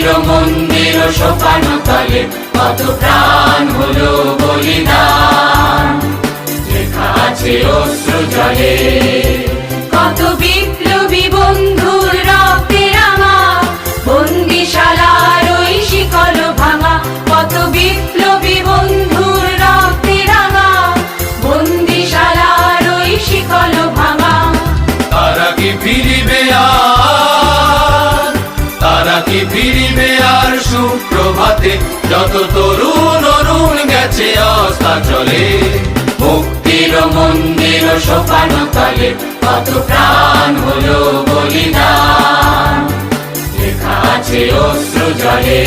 মুক্তির মন্দির সোপান তলে কত প্রাণ হলো বলিদান, লেখা আছে অশ্রু জলে। কত বিপ্লবী বন্ধুর রক্তে রাঙা, বন্দিশালার ওই শিকল ভাঙা। কত বিপ্লবী বন্ধুর রক্তে রাঙা, বন্দিশালার ওই শিকল ভাঙা। তারা কি ফিরিবে আর, তারা কি ফিরিবে আর সুপ্রভাতে, যত তরুণ অরুণ গেছে অস্তাচলে। মুক্তির মন্দির সোপান তলে কত প্রাণ হলো বলিদান, লেখা আছে অশ্রু জলে।